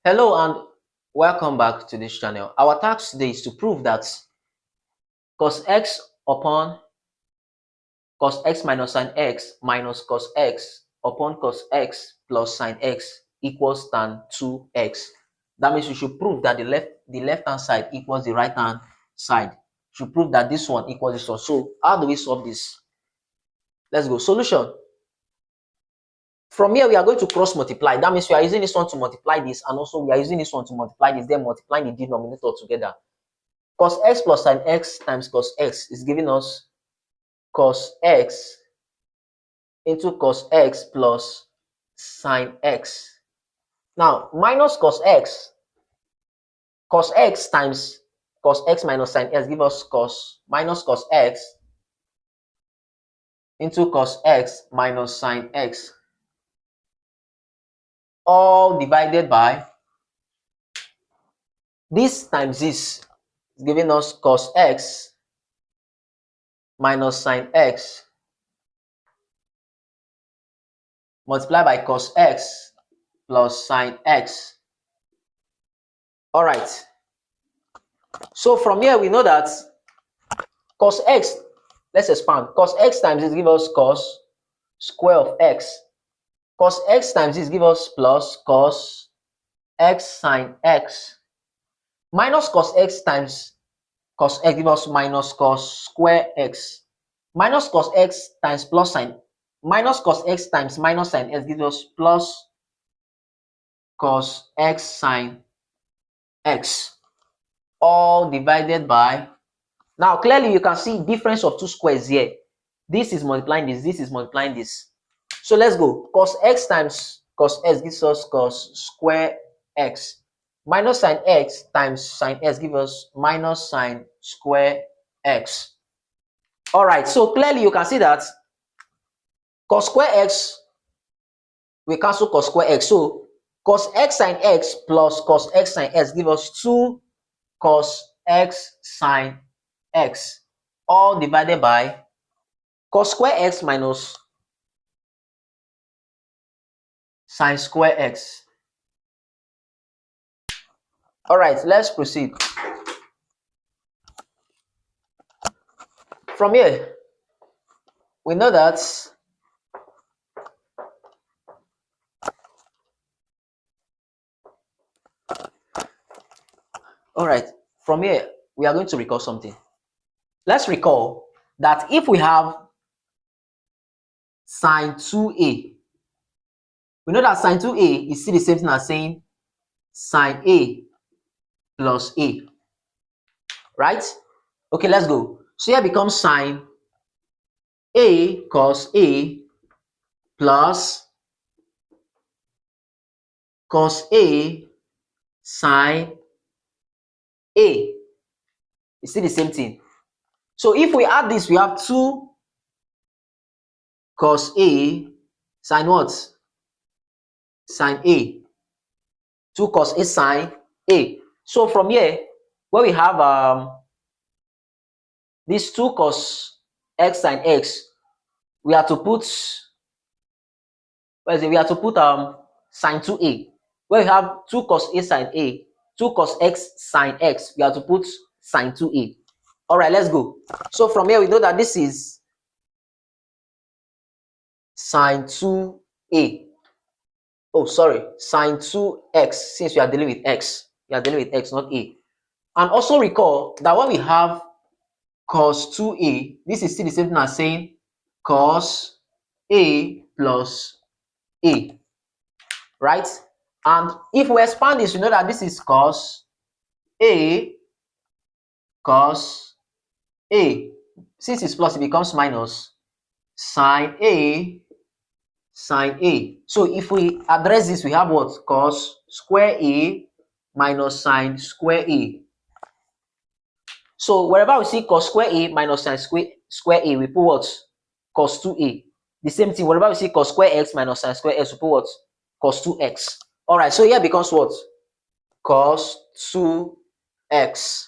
Hello and welcome back to this channel. Our task today is to prove that cos x upon cos x minus sin x minus cos x upon cos x plus sin x equals tan 2x. That means we should prove that the left hand side equals the right hand side. We should prove that this one equals this one. So how do we solve this? Let's go. Solution. From here, we are going to cross multiply. That means we are using this one to multiply this, and also we are using this one to multiply this, then multiplying the denominator together. Cos x plus sin x times cos x is giving us cos x into cos x plus sin x. Now, minus cos x times cos x minus sin x give us minus cos x into cos x minus sin x, all divided by this times this is giving us cos x minus sin x multiplied by cos x plus sin x. All right. So from here we know that cos x, let's expand. Cos x times this give us cos square of x. Cos x times this give us plus cos x sin x. Minus cos x times cos x give us minus cos square x. Minus cos x times plus sin, minus cos x times minus sin x gives us plus cos x sin x, all divided by, now clearly you can see difference of two squares here. This is multiplying this is multiplying this. So let's go. Cos x times cos x gives us cos square x. Minus sin x times sin x gives us minus sin square x. All right, so clearly you can see that cos square x, we cancel cos square x. So cos x sin x plus cos x sin x give us 2 cos x sin x, all divided by cos square x minus sin square x. All right, let's proceed. From here, we know that all right, from here, we are going to recall something. Let's recall that if we have sine 2a, we know that sine 2a is still the same thing as saying sine a plus a, right? Okay, let's go. So here becomes sine a cos a plus cos a sine a. It's still the same thing. So if we add this, we have 2 cos a sine what? Sine a. 2 cos a sine a. So from here, where we have this 2 cos x sine x, we have to put, we have to put sine 2a. Where we have 2 cos a sine a, 2 cos x sine x, we have to put sine 2a. All right, let's go. So from here, we know that this is sine 2a. Oh, sorry, sine 2x, since we are dealing with x. We are dealing with x, not a. And also recall that when we have cos 2a, this is still the same thing as saying cos a plus a, right? And if we expand this, we know that this is cos a. Since it's plus, it becomes minus sine a sine a. So if we address this, we have what? Cos square a minus sine square a. So wherever we see cos square a minus sine square a, we put what? Cos 2a. The same thing, wherever we see cos square x minus sine square x, we put what? Cos 2x. All right, so here becomes what? Cos 2x.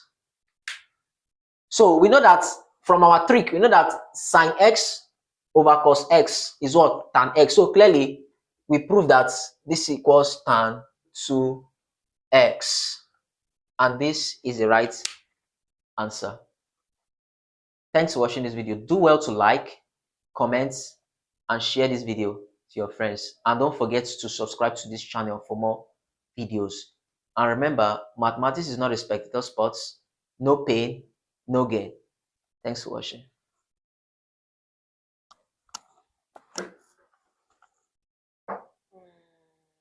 So we know that from our trick, we know that sine x over cos x is what? Tan x. So clearly, we prove that this equals tan 2x. x. And this is the right answer. Thanks for watching this video. Do well to like, comment, and share this video to your friends. And don't forget to subscribe to this channel for more videos. And remember, mathematics is not a spectator sport. No pain, no gain. Thanks for watching.